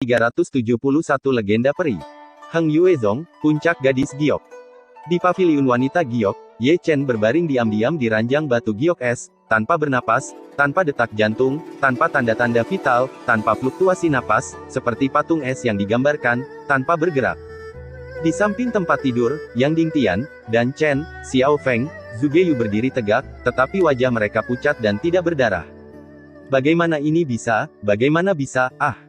371 Legenda Peri. Heng Yuezong, Puncak Gadis Giok. Di paviliun wanita Giok, Ye Chen berbaring diam-diam di ranjang batu Giok es, tanpa bernapas, tanpa detak jantung, tanpa tanda-tanda vital, tanpa fluktuasi napas, seperti patung es yang digambarkan, tanpa bergerak. Di samping tempat tidur, Yang Dingtian, dan Chen, Xiao Feng, Zugeyu berdiri tegak, tetapi wajah mereka pucat dan tidak berdarah. Bagaimana ini bisa? Bagaimana bisa? Ah!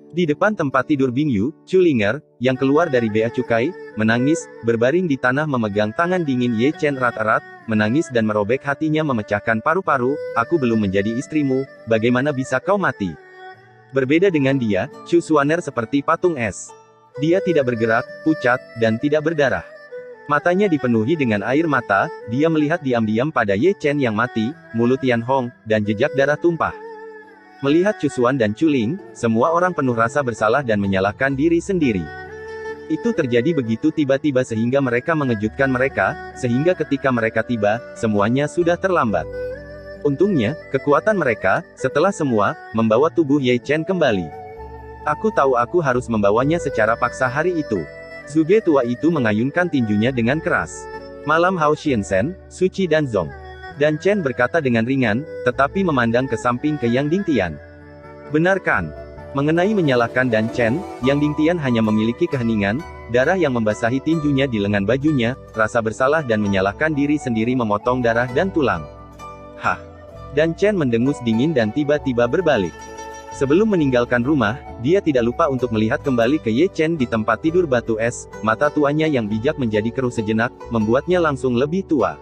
Di depan tempat tidur Bingyu, Chulinger, yang keluar dari bea cukai, menangis, berbaring di tanah memegang tangan dingin Ye Chen erat-erat, menangis dan merobek hatinya memecahkan paru-paru. Aku belum menjadi istrimu, bagaimana bisa kau mati? Berbeda dengan dia, Chu Xuaner seperti patung es. Dia tidak bergerak, pucat, dan tidak berdarah. Matanya dipenuhi dengan air mata, dia melihat diam-diam pada Ye Chen yang mati, mulut Yan Hong, dan jejak darah tumpah. Melihat Chu Xuan dan Chu Ling, semua orang penuh rasa bersalah dan menyalahkan diri sendiri. Itu terjadi begitu tiba-tiba sehingga mereka mengejutkan mereka, sehingga ketika mereka tiba, semuanya sudah terlambat. Untungnya, kekuatan mereka, setelah semua, membawa tubuh Ye Chen kembali. Aku tahu aku harus membawanya secara paksa hari itu. Zuge tua itu mengayunkan tinjunya dengan keras. Malam Hao Xiansen, Suci dan Zong. Dan Chen berkata dengan ringan, tetapi memandang ke samping ke Yang Dingtian. Benar kan? Mengenai menyalahkan dan Chen, Yang Dingtian hanya memiliki keheningan, darah yang membasahi tinjunya di lengan bajunya, rasa bersalah dan menyalahkan diri sendiri memotong darah dan tulang. Hah! Dan Chen mendengus dingin dan tiba-tiba berbalik. Sebelum meninggalkan rumah, dia tidak lupa untuk melihat kembali ke Ye Chen di tempat tidur batu es, mata tuanya yang bijak menjadi keruh sejenak, membuatnya langsung lebih tua.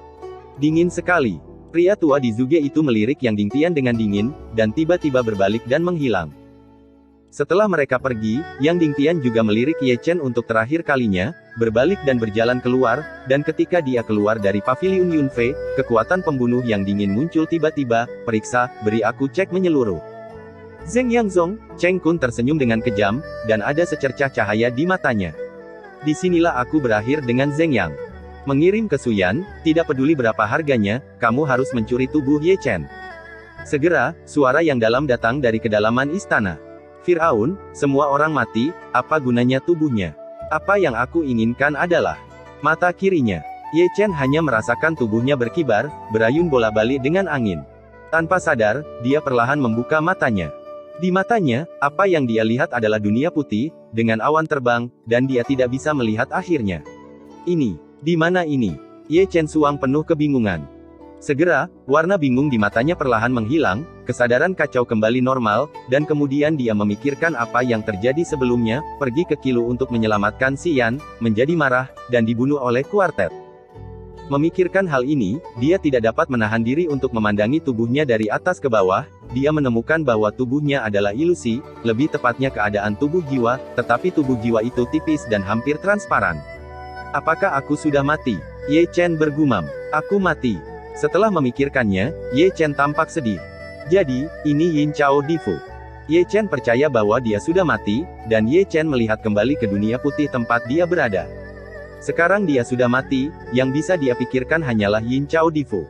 Dingin sekali. Pria tua di Zuge itu melirik Yang Dingtian dengan dingin, dan tiba-tiba berbalik dan menghilang. Setelah mereka pergi, Yang Dingtian juga melirik Ye Chen untuk terakhir kalinya, berbalik dan berjalan keluar, dan ketika dia keluar dari paviliun Yunfei, kekuatan pembunuh yang dingin muncul tiba-tiba. Periksa, beri aku cek menyeluruh. Zheng Yangzong, Cheng Kun tersenyum dengan kejam, dan ada secercah cahaya di matanya. Disinilah aku berakhir dengan Zheng Yang. Mengirim ke Suyan, tidak peduli berapa harganya, kamu harus mencuri tubuh Ye Chen. Segera, suara yang dalam datang dari kedalaman istana. Firaun, semua orang mati, apa gunanya tubuhnya? Apa yang aku inginkan adalah mata kirinya. Ye Chen hanya merasakan tubuhnya berkibar, berayun bola-balik dengan angin. Tanpa sadar, dia perlahan membuka matanya. Di matanya, apa yang dia lihat adalah dunia putih, dengan awan terbang, dan dia tidak bisa melihat akhirnya. Ini, di mana ini? Ye Chen Suang penuh kebingungan. Segera, warna bingung di matanya perlahan menghilang, kesadaran kacau kembali normal, dan kemudian dia memikirkan apa yang terjadi sebelumnya, pergi ke Kilu untuk menyelamatkan Si Yan, menjadi marah, dan dibunuh oleh kuartet. Memikirkan hal ini, dia tidak dapat menahan diri untuk memandangi tubuhnya dari atas ke bawah. Dia menemukan bahwa tubuhnya adalah ilusi, lebih tepatnya keadaan tubuh jiwa, tetapi tubuh jiwa itu tipis dan hampir transparan. Apakah aku sudah mati? Ye Chen bergumam. Aku mati. Setelah memikirkannya, Ye Chen tampak sedih. Jadi, ini Yin Chao Difu. Ye Chen percaya bahwa dia sudah mati, dan Ye Chen melihat kembali ke dunia putih tempat dia berada. Sekarang dia sudah mati, yang bisa dia pikirkan hanyalah Yin Chao Difu.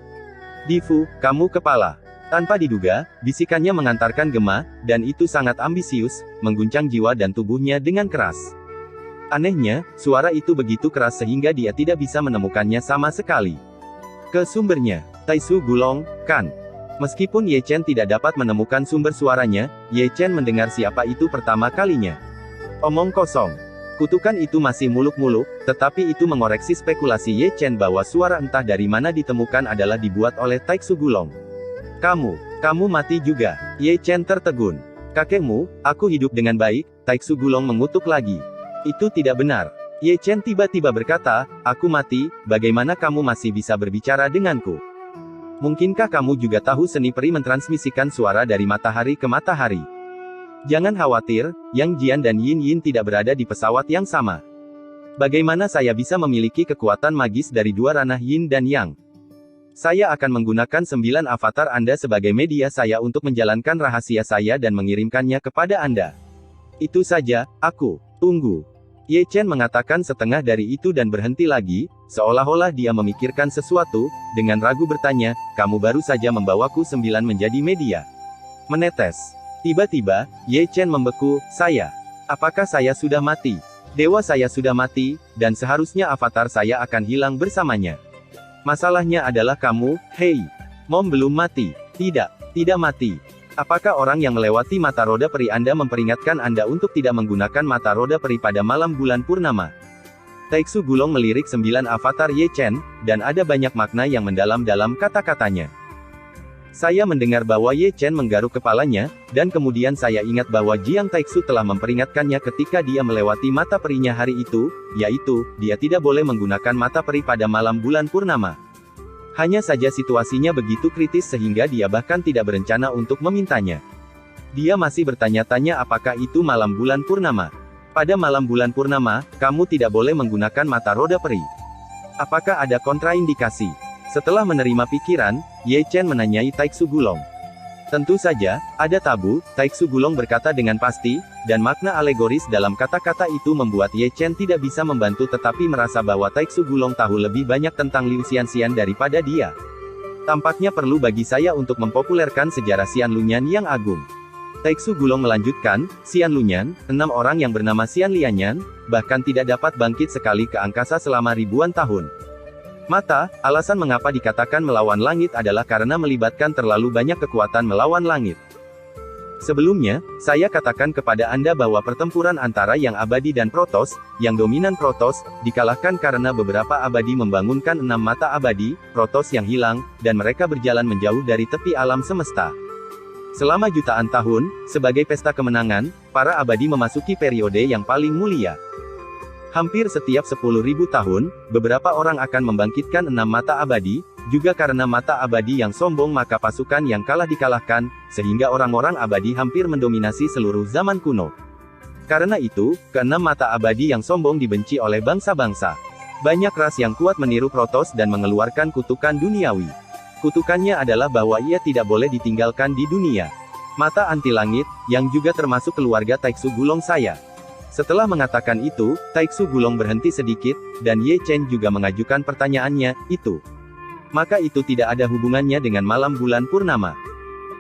Difu, kamu kepala. Tanpa diduga, bisikannya mengantarkan gema, dan itu sangat ambisius, mengguncang jiwa dan tubuhnya dengan keras. Anehnya, suara itu begitu keras sehingga dia tidak bisa menemukannya sama sekali. Ke sumbernya, Taisu Gulong, kan? Meskipun Ye Chen tidak dapat menemukan sumber suaranya, Ye Chen mendengar siapa itu pertama kalinya. Omong kosong. Kutukan itu masih muluk-muluk, tetapi itu mengoreksi spekulasi Ye Chen bahwa suara entah dari mana ditemukan adalah dibuat oleh Taisu Gulong. Kamu mati juga. Ye Chen tertegun. Kakekmu, aku hidup dengan baik, Taisu Gulong mengutuk lagi. Itu tidak benar. Ye Chen tiba-tiba berkata, aku mati, bagaimana kamu masih bisa berbicara denganku? Mungkinkah kamu juga tahu seni peri mentransmisikan suara dari matahari ke matahari? Jangan khawatir, Yang Jian dan Yin Yin tidak berada di pesawat yang sama. Bagaimana saya bisa memiliki kekuatan magis dari dua ranah Yin dan Yang? Saya akan menggunakan 9 avatar Anda sebagai media saya untuk menjalankan rahasia saya dan mengirimkannya kepada Anda. Itu saja, aku. Tunggu. Ye Chen mengatakan setengah dari itu dan berhenti lagi, seolah-olah dia memikirkan sesuatu, dengan ragu bertanya, kamu baru saja membawaku 9 menjadi media. Menetes. Tiba-tiba, Ye Chen membeku, saya. Apakah saya sudah mati? Dewa saya sudah mati, dan seharusnya avatar saya akan hilang bersamanya. Masalahnya adalah kamu, hei. Mom belum mati. Tidak, tidak mati. Apakah orang yang melewati mata roda peri Anda memperingatkan Anda untuk tidak menggunakan mata roda peri pada malam bulan purnama? Taiksu Gulong melirik 9 avatar Ye Chen, dan ada banyak makna yang mendalam dalam kata-katanya. Saya mendengar bahwa Ye Chen menggaruk kepalanya, dan kemudian saya ingat bahwa Jiang Taiksu telah memperingatkannya ketika dia melewati mata perinya hari itu, yaitu, dia tidak boleh menggunakan mata peri pada malam bulan purnama. Hanya saja situasinya begitu kritis sehingga dia bahkan tidak berencana untuk memintanya. Dia masih bertanya-tanya apakah itu malam bulan purnama. Pada malam bulan purnama, kamu tidak boleh menggunakan mata roda peri. Apakah ada kontraindikasi? Setelah menerima pikiran, Ye Chen menanyai Taiksu Gulong. Tentu saja, ada tabu, Taiksu Gulong berkata dengan pasti, dan makna alegoris dalam kata-kata itu membuat Ye Chen tidak bisa membantu tetapi merasa bahwa Taiksu Gulong tahu lebih banyak tentang Liu Xianxian daripada dia. Tampaknya perlu bagi saya untuk mempopulerkan sejarah Xian Lunyan yang agung. Taiksu Gulong melanjutkan, Xian Lunyan, 6 orang yang bernama Xian Lianyan, bahkan tidak dapat bangkit sekali ke angkasa selama ribuan tahun. Mata, alasan mengapa dikatakan melawan langit adalah karena melibatkan terlalu banyak kekuatan melawan langit. Sebelumnya, saya katakan kepada Anda bahwa pertempuran antara yang abadi dan Protoss, yang dominan Protoss, dikalahkan karena beberapa abadi membangunkan 6 mata abadi, Protoss yang hilang, dan mereka berjalan menjauh dari tepi alam semesta. Selama jutaan tahun, sebagai pesta kemenangan, para abadi memasuki periode yang paling mulia. Hampir setiap 10.000 tahun, beberapa orang akan membangkitkan 6 mata abadi, juga karena mata abadi yang sombong maka pasukan yang kalah dikalahkan, sehingga orang-orang abadi hampir mendominasi seluruh zaman kuno. Karena itu, ke-6 mata abadi yang sombong dibenci oleh bangsa-bangsa. Banyak ras yang kuat meniru Protoss dan mengeluarkan kutukan duniawi. Kutukannya adalah bahwa ia tidak boleh ditinggalkan di dunia. Mata anti langit, yang juga termasuk keluarga Taiksu Gulong saya. Setelah mengatakan itu, Taiksu Gulong berhenti sedikit, dan Ye Chen juga mengajukan pertanyaannya, itu. Maka itu tidak ada hubungannya dengan malam bulan purnama.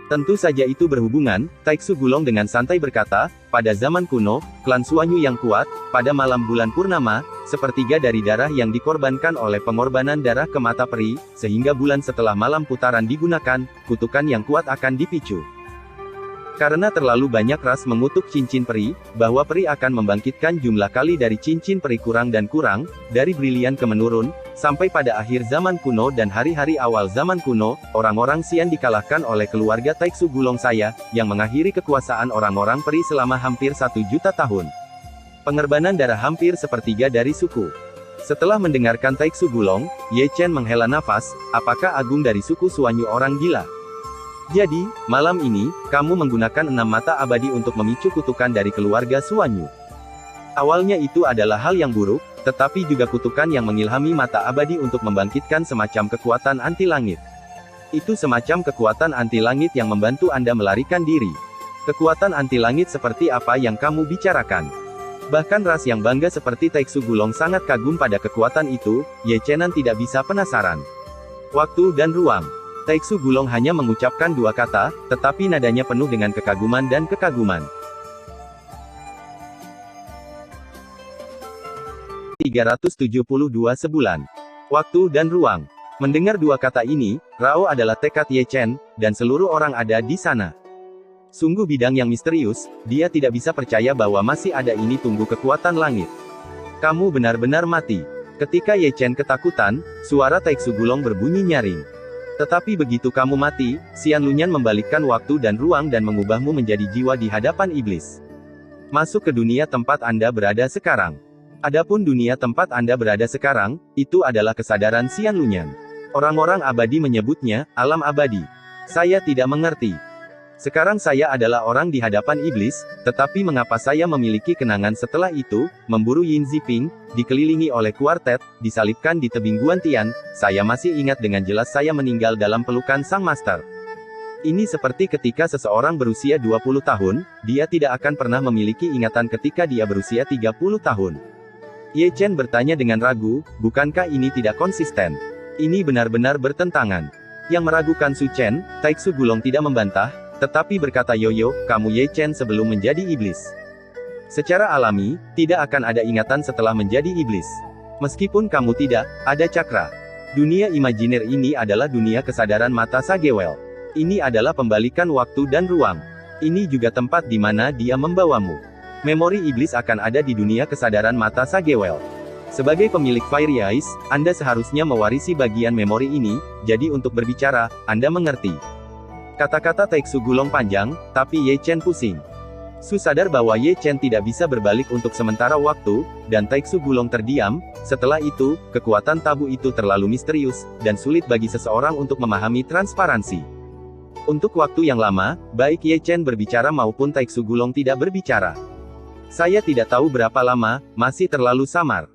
Tentu saja itu berhubungan, Taiksu Gulong dengan santai berkata, pada zaman kuno, klan Suanyu yang kuat, pada malam bulan purnama, sepertiga dari darah yang dikorbankan oleh pengorbanan darah ke mata peri, sehingga bulan setelah malam putaran digunakan, kutukan yang kuat akan dipicu. Karena terlalu banyak ras mengutuk cincin peri, bahwa peri akan membangkitkan jumlah kali dari cincin peri kurang dan kurang, dari brilian ke menurun, sampai pada akhir zaman kuno dan hari-hari awal zaman kuno, orang-orang Xian dikalahkan oleh keluarga Taiksu Gulong saya, yang mengakhiri kekuasaan orang-orang peri selama hampir 1 juta tahun. Pengorbanan darah hampir sepertiga dari suku. Setelah mendengarkan Taiksu Gulong, Ye Chen menghela nafas, apakah agung dari suku Suanyu orang gila? Jadi, malam ini, kamu menggunakan 6 mata abadi untuk memicu kutukan dari keluarga Suanyu. Awalnya itu adalah hal yang buruk, tetapi juga kutukan yang mengilhami mata abadi untuk membangkitkan semacam kekuatan anti langit. Itu semacam kekuatan anti langit yang membantu Anda melarikan diri. Kekuatan anti langit seperti apa yang kamu bicarakan? Bahkan ras yang bangga seperti Taiksu Gulong sangat kagum pada kekuatan itu, Ye Chenan tidak bisa penasaran. Waktu dan ruang. Taiksu Gulong hanya mengucapkan 2 kata, tetapi nadanya penuh dengan kekaguman dan kekaguman. 372 sebulan. Waktu dan ruang. Mendengar 2 kata ini, Rao adalah tekad Ye Chen, dan seluruh orang ada di sana. Sungguh bidang yang misterius, dia tidak bisa percaya bahwa masih ada ini tunggu kekuatan langit. Kamu benar-benar mati. Ketika Ye Chen ketakutan, suara Taiksu Gulong berbunyi nyaring. Tetapi begitu kamu mati, Xian Lunyan membalikkan waktu dan ruang dan mengubahmu menjadi jiwa di hadapan iblis. Masuk ke dunia tempat Anda berada sekarang. Adapun dunia tempat Anda berada sekarang, itu adalah kesadaran Xian Lunyan. Orang-orang abadi menyebutnya, alam abadi. Saya tidak mengerti. Sekarang saya adalah orang di hadapan iblis, tetapi mengapa saya memiliki kenangan setelah itu, memburu Yin Ziping, dikelilingi oleh kuartet, disalibkan di tebing Guantian, saya masih ingat dengan jelas saya meninggal dalam pelukan Sang Master. Ini seperti ketika seseorang berusia 20 tahun, dia tidak akan pernah memiliki ingatan ketika dia berusia 30 tahun. Ye Chen bertanya dengan ragu, bukankah ini tidak konsisten? Ini benar-benar bertentangan. Yang meragukan Su Chen, Taiksu Gulong tidak membantah, tetapi berkata Yoyo, kamu Ye Chen sebelum menjadi iblis. Secara alami, tidak akan ada ingatan setelah menjadi iblis. Meskipun kamu tidak ada cakra. Dunia imajiner ini adalah dunia kesadaran mata Sagewell. Ini adalah pembalikan waktu dan ruang. Ini juga tempat di mana dia membawamu. Memori iblis akan ada di dunia kesadaran mata Sagewell. Sebagai pemilik Fiery Eyes, Anda seharusnya mewarisi bagian memori ini, jadi untuk berbicara, Anda mengerti. Kata-kata Taeksu Gulong panjang, tapi Ye Chen pusing. Su sadar bahwa Ye Chen tidak bisa berbalik untuk sementara waktu, dan Taeksu Gulong terdiam. Setelah itu, kekuatan tabu itu terlalu misterius, dan sulit bagi seseorang untuk memahami transparansi. Untuk waktu yang lama, baik Ye Chen berbicara maupun Taeksu Gulong tidak berbicara. Saya tidak tahu berapa lama, masih terlalu samar.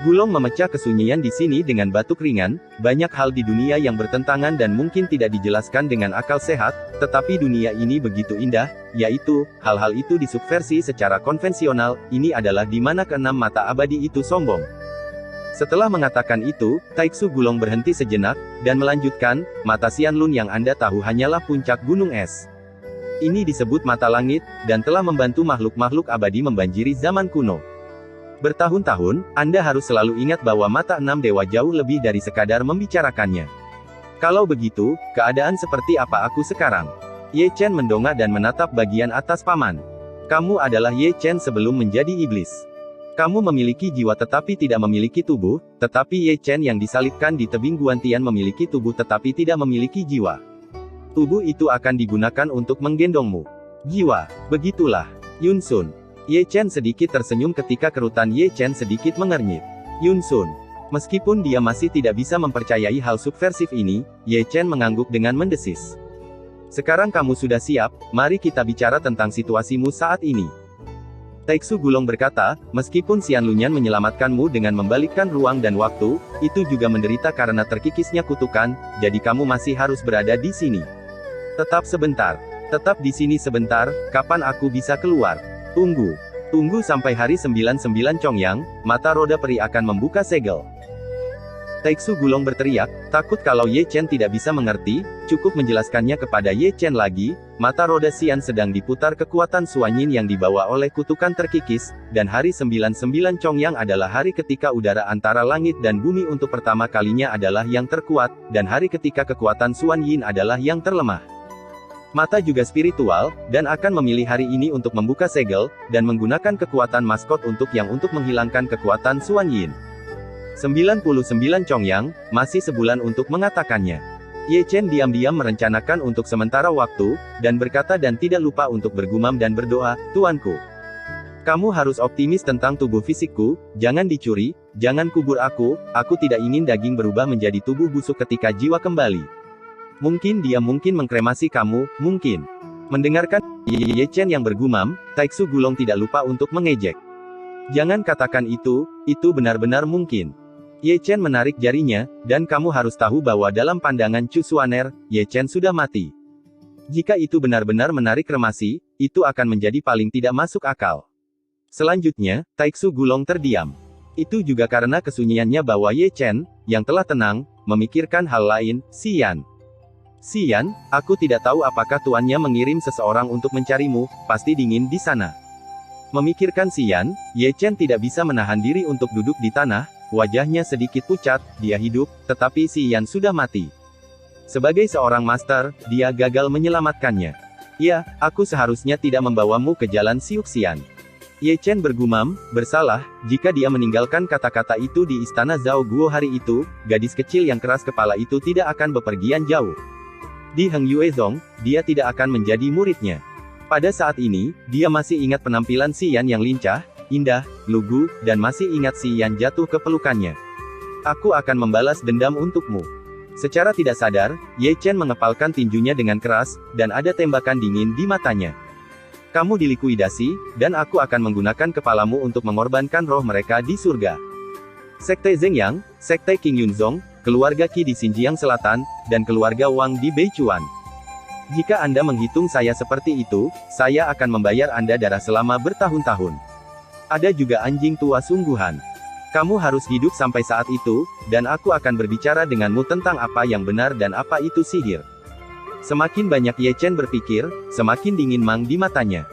Gulong memecah kesunyian di sini dengan batuk ringan. Banyak hal di dunia yang bertentangan dan mungkin tidak dijelaskan dengan akal sehat, tetapi dunia ini begitu indah, yaitu, hal-hal itu disubversi secara konvensional. Ini adalah di mana keenam mata abadi itu sombong. Setelah mengatakan itu, Taeksu Gulong berhenti sejenak, dan melanjutkan, mata Xianlun yang Anda tahu hanyalah puncak gunung es. Ini disebut mata langit, dan telah membantu makhluk-makhluk abadi membanjiri zaman kuno. Bertahun-tahun, Anda harus selalu ingat bahwa mata enam dewa jauh lebih dari sekadar membicarakannya. Kalau begitu, keadaan seperti apa aku sekarang? Ye Chen mendongak dan menatap bagian atas paman. Kamu adalah Ye Chen sebelum menjadi iblis. Kamu memiliki jiwa tetapi tidak memiliki tubuh, tetapi Ye Chen yang disalibkan di tebing Guantian memiliki tubuh tetapi tidak memiliki jiwa. Tubuh itu akan digunakan untuk menggendongmu. Jiwa, begitulah. Yun Sun. Ye Chen sedikit tersenyum ketika kerutan Ye Chen sedikit mengernyit. Yun Sun. Meskipun dia masih tidak bisa mempercayai hal subversif ini, Ye Chen mengangguk dengan mendesis. Sekarang kamu sudah siap, mari kita bicara tentang situasimu saat ini. Taeksu Gulong berkata, meskipun Xianlunyan menyelamatkanmu dengan membalikkan ruang dan waktu, itu juga menderita karena terkikisnya kutukan, jadi kamu masih harus berada di sini. Tetap sebentar. Tetap di sini sebentar, kapan aku bisa keluar? Tunggu. Tunggu sampai hari 99 Chongyang, mata roda peri akan membuka segel. Taeksu Gulong berteriak, takut kalau Ye Chen tidak bisa mengerti, cukup menjelaskannya kepada Ye Chen lagi, mata roda Xian sedang diputar kekuatan Suanyin yang dibawa oleh kutukan terkikis, dan hari 99 Chongyang adalah hari ketika udara antara langit dan bumi untuk pertama kalinya adalah yang terkuat, dan hari ketika kekuatan Suanyin adalah yang terlemah. Mata juga spiritual, dan akan memilih hari ini untuk membuka segel, dan menggunakan kekuatan maskot untuk menghilangkan kekuatan Suanyin. 99 Chongyang, masih sebulan untuk mengatakannya. Ye Chen diam-diam merencanakan untuk sementara waktu, dan berkata dan tidak lupa untuk bergumam dan berdoa, Tuanku. Kamu harus optimis tentang tubuh fisikku, jangan dicuri, jangan kubur aku tidak ingin daging berubah menjadi tubuh busuk ketika jiwa kembali. Mungkin dia mengkremasi kamu, mungkin. Mendengarkan Ye Chen yang bergumam, Taeksu Gulong tidak lupa untuk mengejek. Jangan katakan itu benar-benar mungkin. Ye Chen menarik jarinya, dan kamu harus tahu bahwa dalam pandangan Chu Xuaner, Ye Chen sudah mati. Jika itu benar-benar menarik kremasi, itu akan menjadi paling tidak masuk akal. Selanjutnya, Taeksu Gulong terdiam. Itu juga karena kesunyiannya bahwa Ye Chen, yang telah tenang, memikirkan hal lain, Xian. Xian, aku tidak tahu apakah tuannya mengirim seseorang untuk mencarimu, pasti dingin di sana. Memikirkan Xian, Ye Chen tidak bisa menahan diri untuk duduk di tanah, wajahnya sedikit pucat, dia hidup, tetapi Xian sudah mati. Sebagai seorang master, dia gagal menyelamatkannya. Ya, aku seharusnya tidak membawamu ke jalan Siuxian. Ye Chen bergumam, bersalah, jika dia meninggalkan kata-kata itu di istana Zhao Guo hari itu, gadis kecil yang keras kepala itu tidak akan bepergian jauh. Di Heng Yuezong, dia tidak akan menjadi muridnya. Pada saat ini, dia masih ingat penampilan Xian yang lincah, indah, lugu, dan masih ingat Xian jatuh ke pelukannya. Aku akan membalas dendam untukmu. Secara tidak sadar, Ye Chen mengepalkan tinjunya dengan keras, dan ada tembakan dingin di matanya. Kamu dilikuidasi, dan aku akan menggunakan kepalamu untuk mengorbankan roh mereka di surga. Sekte Zhengyang, Sekte King Yunzong, keluarga Qi di Xinjiang Selatan, dan keluarga Wang di Beichuan. Jika Anda menghitung saya seperti itu, saya akan membayar Anda darah selama bertahun-tahun. Ada juga anjing tua sungguhan. Kamu harus hidup sampai saat itu, dan aku akan berbicara denganmu tentang apa yang benar dan apa itu sihir. Semakin banyak Ye Chen berpikir, semakin dingin Mang di matanya.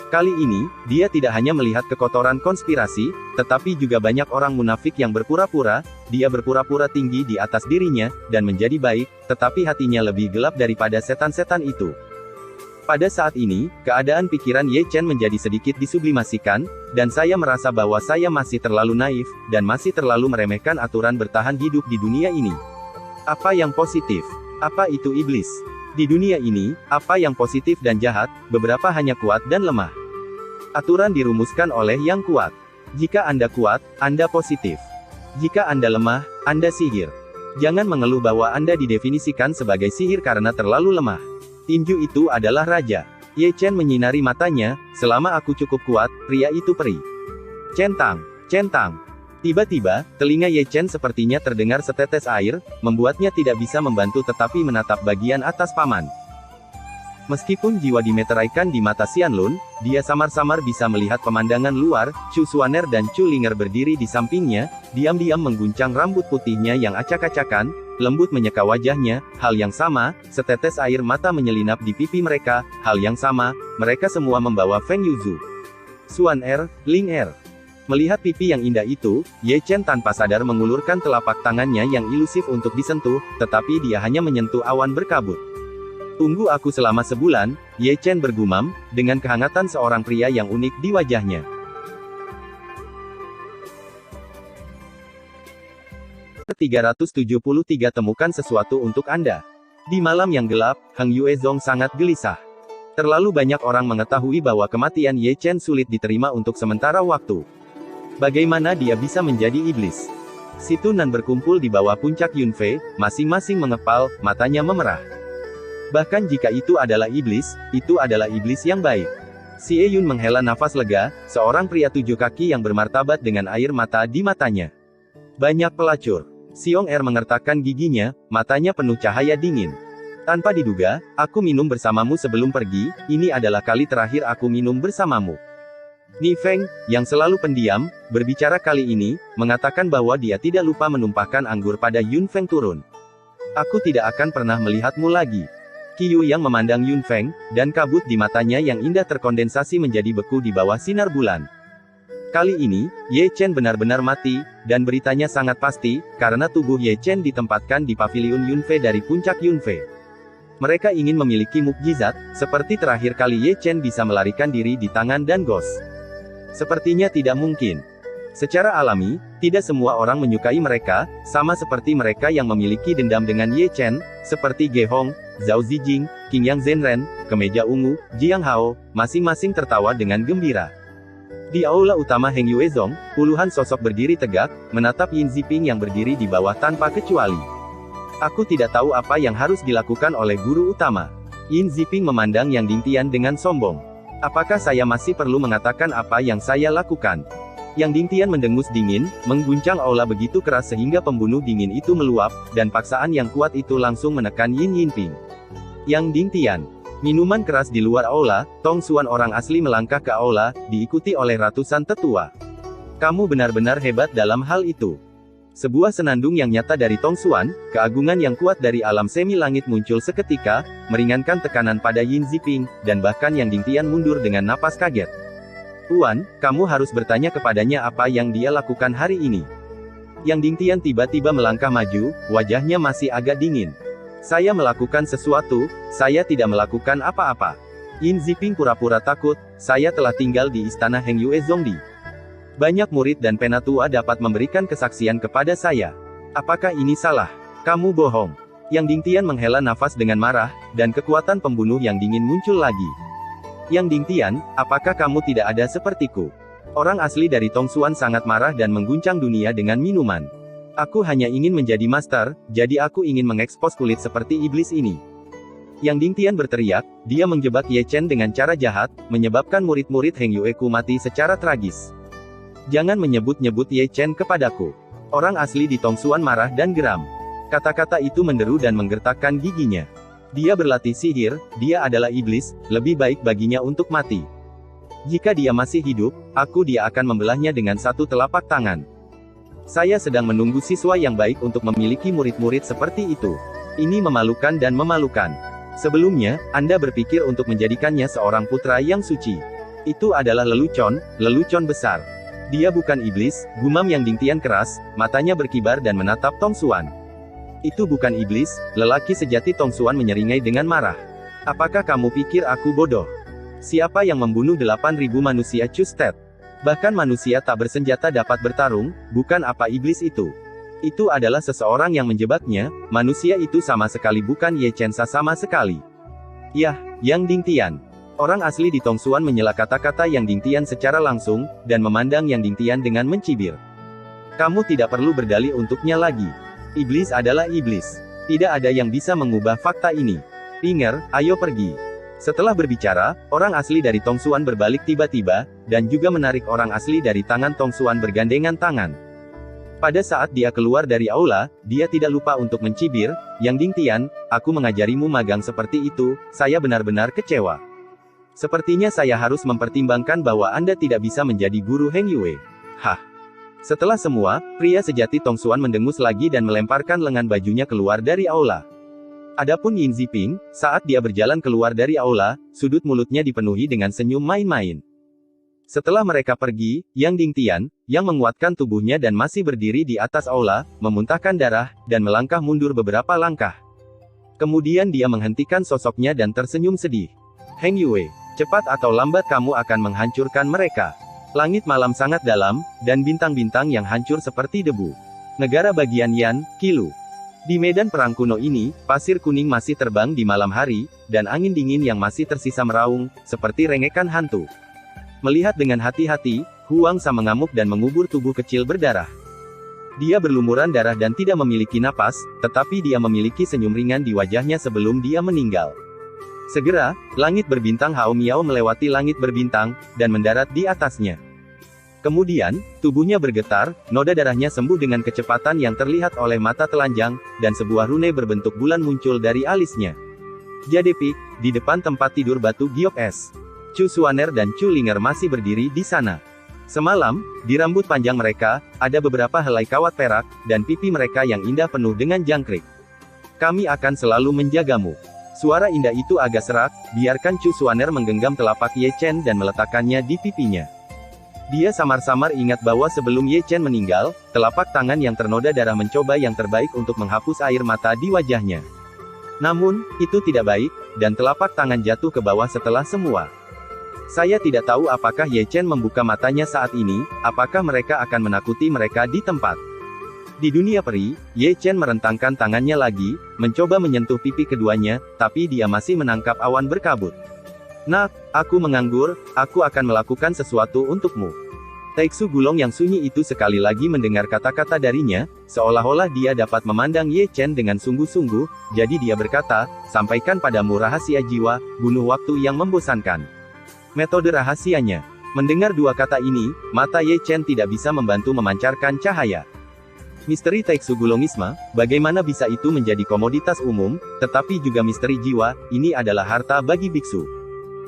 Kali ini, dia tidak hanya melihat kekotoran konspirasi, tetapi juga banyak orang munafik yang berpura-pura, dia berpura-pura tinggi di atas dirinya, dan menjadi baik, tetapi hatinya lebih gelap daripada setan-setan itu. Pada saat ini, keadaan pikiran Ye Chen menjadi sedikit disublimasikan, dan saya merasa bahwa saya masih terlalu naif, dan masih terlalu meremehkan aturan bertahan hidup di dunia ini. Apa yang positif? Apa itu iblis? Di dunia ini, apa yang positif dan jahat, beberapa hanya kuat dan lemah. Aturan dirumuskan oleh yang kuat. Jika Anda kuat, Anda positif. Jika Anda lemah, Anda sihir. Jangan mengeluh bahwa Anda didefinisikan sebagai sihir karena terlalu lemah. Tinju itu adalah raja. Ye Chen menyinari matanya, selama aku cukup kuat, pria itu perih. Centang, centang. Tiba-tiba, telinga Ye Chen sepertinya terdengar setetes air, membuatnya tidak bisa membantu tetapi menatap bagian atas paman. Meskipun jiwa dimeteraikan di mata Xianlun, dia samar-samar bisa melihat pemandangan luar. Chu Xuaner dan Chu Linger berdiri di sampingnya, diam-diam mengguncang rambut putihnya yang acak-acakan, lembut menyeka wajahnya. Hal yang sama, setetes air mata menyelinap di pipi mereka. Hal yang sama, mereka semua membawa Feng Yuzu. Xuaner, Linger. Melihat pipi yang indah itu, Ye Chen tanpa sadar mengulurkan telapak tangannya yang ilusif untuk disentuh, tetapi dia hanya menyentuh awan berkabut. Tunggu aku selama sebulan, Ye Chen bergumam, dengan kehangatan seorang pria yang unik di wajahnya. 373 Temukan sesuatu untuk Anda. Di malam yang gelap, Heng Yuezong sangat gelisah. Terlalu banyak orang mengetahui bahwa kematian Ye Chen sulit diterima untuk sementara waktu. Bagaimana dia bisa menjadi iblis? Si Tunan berkumpul di bawah puncak Yunfei, masing-masing mengepal, matanya memerah. Bahkan jika itu adalah iblis yang baik. Si Eyun menghela nafas lega, seorang pria 7 kaki yang bermartabat dengan air mata di matanya. Banyak pelacur. Xiong Er mengertakkan giginya, matanya penuh cahaya dingin. Tanpa diduga, aku minum bersamamu sebelum pergi, ini adalah kali terakhir aku minum bersamamu. Ni Feng, yang selalu pendiam, berbicara kali ini, mengatakan bahwa dia tidak lupa menumpahkan anggur pada Yun Feng turun. Aku tidak akan pernah melihatmu lagi. Qiyu yang memandang Yun Feng, dan kabut di matanya yang indah terkondensasi menjadi beku di bawah sinar bulan. Kali ini, Ye Chen benar-benar mati, dan beritanya sangat pasti, karena tubuh Ye Chen ditempatkan di paviliun Yunfei dari puncak Yunfei. Mereka ingin memiliki mukjizat, seperti terakhir kali Ye Chen bisa melarikan diri di tangan dan Ghost. Sepertinya tidak mungkin. Secara alami, tidak semua orang menyukai mereka, sama seperti mereka yang memiliki dendam dengan Ye Chen, seperti Ge Hong, Zhao Zijing, Qing Yang Zhenren, Kemeja Ungu, Jiang Hao, masing-masing tertawa dengan gembira. Di aula utama Heng Yuezong, puluhan sosok berdiri tegak, menatap Yin Ziping yang berdiri di bawah tanpa kecuali. Aku tidak tahu apa yang harus dilakukan oleh guru utama. Yin Ziping memandang Yang Dingtian dengan sombong. Apakah saya masih perlu mengatakan apa yang saya lakukan? Yang Dingtian mendengus dingin, mengguncang aula begitu keras sehingga pembunuh dingin itu meluap, dan paksaan yang kuat itu langsung menekan Yin Yinping. Yang Dingtian. Minuman keras di luar aula, Tong Xuan orang asli melangkah ke aula, diikuti oleh ratusan tetua. Kamu benar-benar hebat dalam hal itu. Sebuah senandung yang nyata dari Tong Xuan, keagungan yang kuat dari alam semi langit muncul seketika, meringankan tekanan pada Yin Ziping, dan bahkan Yang Dingtian mundur dengan napas kaget. Tuan, kamu harus bertanya kepadanya apa yang dia lakukan hari ini. Yang Dingtian tiba-tiba melangkah maju, wajahnya masih agak dingin. Saya melakukan sesuatu, saya tidak melakukan apa-apa. Yin Ziping pura-pura takut, saya telah tinggal di istana Heng Yuezongdi. Banyak murid dan penatua dapat memberikan kesaksian kepada saya. Apakah ini salah? Kamu bohong. Yang Dingtian menghela nafas dengan marah, dan kekuatan pembunuh yang dingin muncul lagi. Yang Dingtian, apakah kamu tidak ada sepertiku? Orang asli dari Tong Xuan sangat marah dan mengguncang dunia dengan minuman. Aku hanya ingin menjadi master, jadi aku ingin mengekspos kulit seperti iblis ini. Yang Dingtian berteriak, dia menjebak Ye Chen dengan cara jahat, menyebabkan murid-murid Heng Yueku mati secara tragis. Jangan menyebut-nyebut Ye Chen kepadaku. Orang asli di Tong Xuan marah dan geram. Kata-kata itu menderu dan menggertakkan giginya. Dia berlatih sihir, dia adalah iblis, lebih baik baginya untuk mati. Jika dia masih hidup, dia akan membelahnya dengan satu telapak tangan. Saya sedang menunggu siswa yang baik untuk memiliki murid-murid seperti itu. Ini memalukan dan memalukan. Sebelumnya, Anda berpikir untuk menjadikannya seorang putra yang suci. Itu adalah lelucon, lelucon besar. Dia bukan iblis, gumam Yang Dingtian keras, matanya berkibar dan menatap Tong Xuan. Itu bukan iblis, lelaki sejati. Tong Xuan menyeringai dengan marah. Apakah kamu pikir aku bodoh? Siapa yang membunuh 8.000 manusia Chustet? Bahkan manusia tak bersenjata dapat bertarung, bukan apa iblis itu? Itu adalah seseorang yang menjebaknya, manusia itu sama sekali bukan Ye Chen sama sekali. Yah, Yang Dingtian. Orang asli di Tong Xuan menyela kata-kata Yang Dingtian secara langsung, dan memandang Yang Dingtian dengan mencibir. Kamu tidak perlu berdalih untuknya lagi. Iblis adalah iblis. Tidak ada yang bisa mengubah fakta ini. Ringer, ayo pergi. Setelah berbicara, orang asli dari Tong Xuan berbalik tiba-tiba, dan juga menarik orang asli dari tangan Tong Xuan bergandengan tangan. Pada saat dia keluar dari aula, dia tidak lupa untuk mencibir, Yang Dingtian, aku mengajarimu magang seperti itu, saya benar-benar kecewa. Sepertinya saya harus mempertimbangkan bahwa Anda tidak bisa menjadi guru Heng Yue. Hah. Setelah semua, pria sejati Tong Xuan mendengus lagi dan melemparkan lengan bajunya keluar dari aula. Adapun Yin Ziping, saat dia berjalan keluar dari aula, sudut mulutnya dipenuhi dengan senyum main-main. Setelah mereka pergi, Yang Dingtian, yang menguatkan tubuhnya dan masih berdiri di atas aula, memuntahkan darah, dan melangkah mundur beberapa langkah. Kemudian dia menghentikan sosoknya dan tersenyum sedih. Heng Yue, cepat atau lambat kamu akan menghancurkan mereka. Langit malam sangat dalam, dan bintang-bintang yang hancur seperti debu. Negara bagian Yan, Kilu. Di medan perang kuno ini, pasir kuning masih terbang di malam hari, dan angin dingin yang masih tersisa meraung, seperti rengekan hantu. Melihat dengan hati-hati, Huang Sa mengamuk dan mengubur tubuh kecil berdarah. Dia berlumuran darah dan tidak memiliki napas, tetapi dia memiliki senyum ringan di wajahnya sebelum dia meninggal. Segera, langit berbintang Hao Miao melewati langit berbintang, dan mendarat di atasnya. Kemudian, tubuhnya bergetar, noda darahnya sembuh dengan kecepatan yang terlihat oleh mata telanjang, dan sebuah rune berbentuk bulan muncul dari alisnya. Jadepik, di depan tempat tidur batu giok es. Chu Xuaner dan Chu Linger masih berdiri di sana. Semalam, di rambut panjang mereka, ada beberapa helai kawat perak, dan pipi mereka yang indah penuh dengan jangkrik. Kami akan selalu menjagamu. Suara indah itu agak serak, biarkan Chu Xuaner menggenggam telapak Ye Chen dan meletakkannya di pipinya. Dia samar-samar ingat bahwa sebelum Ye Chen meninggal, telapak tangan yang ternoda darah mencoba yang terbaik untuk menghapus air mata di wajahnya. Namun, itu tidak baik, dan telapak tangan jatuh ke bawah setelah semua. Saya tidak tahu apakah Ye Chen membuka matanya saat ini, apakah mereka akan menakuti mereka di tempat. Di dunia peri, Ye Chen merentangkan tangannya lagi, mencoba menyentuh pipi keduanya, tapi dia masih menangkap awan berkabut. Nak, aku menganggur, aku akan melakukan sesuatu untukmu. Taixu Gulong yang sunyi itu sekali lagi mendengar kata-kata darinya, seolah-olah dia dapat memandang Ye Chen dengan sungguh-sungguh, jadi dia berkata, sampaikan padamu rahasia jiwa, bunuh waktu yang membosankan. Metode rahasianya. Mendengar dua kata ini, mata Ye Chen tidak bisa membantu memancarkan cahaya. Misteri Taixu Gulongisme, bagaimana bisa itu menjadi komoditas umum, tetapi juga misteri jiwa, ini adalah harta bagi biksu.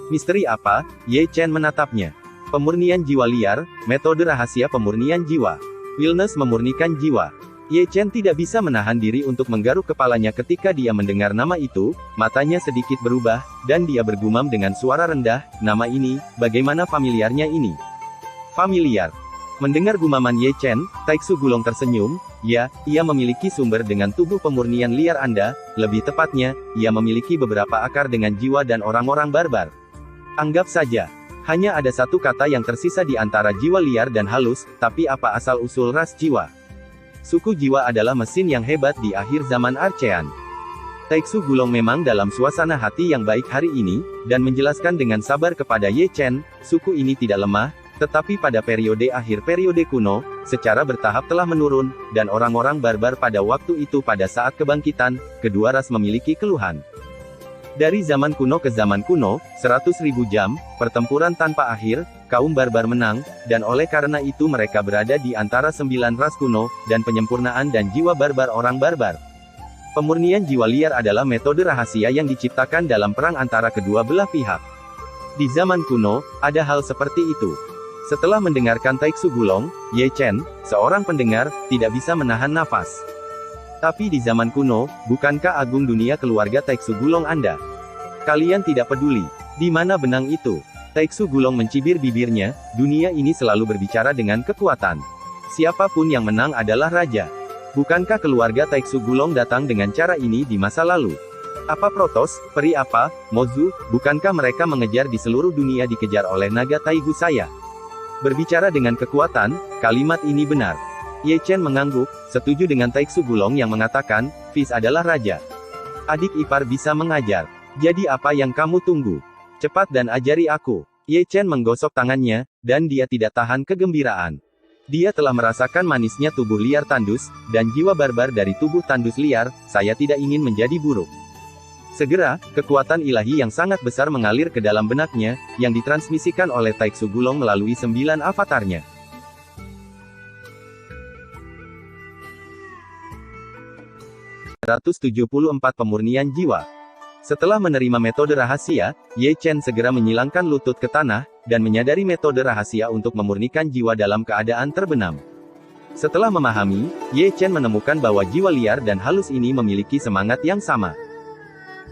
Misteri apa? Ye Chen menatapnya. Pemurnian jiwa liar, metode rahasia pemurnian jiwa. Willness memurnikan jiwa. Ye Chen tidak bisa menahan diri untuk menggaruk kepalanya ketika dia mendengar nama itu, matanya sedikit berubah, dan dia bergumam dengan suara rendah, nama ini, bagaimana familiarnya ini? Familiar. Mendengar gumaman Ye Chen, Taixu Gulong tersenyum, ya, ia memiliki sumber dengan tubuh pemurnian liar Anda, lebih tepatnya, ia memiliki beberapa akar dengan jiwa dan orang-orang barbar. Anggap saja, hanya ada satu kata yang tersisa di antara jiwa liar dan halus, tapi apa asal-usul ras jiwa? Suku jiwa adalah mesin yang hebat di akhir zaman Archean. Taixu Gulong memang dalam suasana hati yang baik hari ini, dan menjelaskan dengan sabar kepada Ye Chen, suku ini tidak lemah, tetapi pada periode akhir periode kuno, secara bertahap telah menurun, dan orang-orang barbar pada waktu itu pada saat kebangkitan, kedua ras memiliki keluhan. Dari zaman kuno ke zaman kuno, 100.000 jam, pertempuran tanpa akhir, kaum barbar menang, dan oleh karena itu mereka berada di antara 9 ras kuno, dan penyempurnaan dan jiwa barbar orang barbar. Pemurnian jiwa liar adalah metode rahasia yang diciptakan dalam perang antara kedua belah pihak. Di zaman kuno, ada hal seperti itu. Setelah mendengarkan Taixu Gulong, Ye Chen, seorang pendengar, tidak bisa menahan nafas. Tapi di zaman kuno, bukankah agung dunia keluarga Taixu Gulong Anda? Kalian tidak peduli. Di mana benang itu? Taixu Gulong mencibir bibirnya, dunia ini selalu berbicara dengan kekuatan. Siapapun yang menang adalah raja. Bukankah keluarga Taixu Gulong datang dengan cara ini di masa lalu? Apa Protoss, peri apa, Mozu, bukankah mereka mengejar di seluruh dunia dikejar oleh naga Taigu saya? Berbicara dengan kekuatan, kalimat ini benar. Ye Chen mengangguk, setuju dengan Taixu Gulong yang mengatakan, Fizz adalah raja. Adik ipar bisa mengajar. Jadi apa yang kamu tunggu? Cepat dan ajari aku. Ye Chen menggosok tangannya, dan dia tidak tahan kegembiraan. Dia telah merasakan manisnya tubuh liar tandus, dan jiwa barbar dari tubuh tandus liar, saya tidak ingin menjadi buruk. Segera, kekuatan ilahi yang sangat besar mengalir ke dalam benaknya, yang ditransmisikan oleh Taixu Gulong melalui 9 avatarnya. (174) Pemurnian jiwa. Setelah menerima metode rahasia, Ye Chen segera menyilangkan lutut ke tanah, dan menyadari metode rahasia untuk memurnikan jiwa dalam keadaan terbenam. Setelah memahami, Ye Chen menemukan bahwa jiwa liar dan halus ini memiliki semangat yang sama.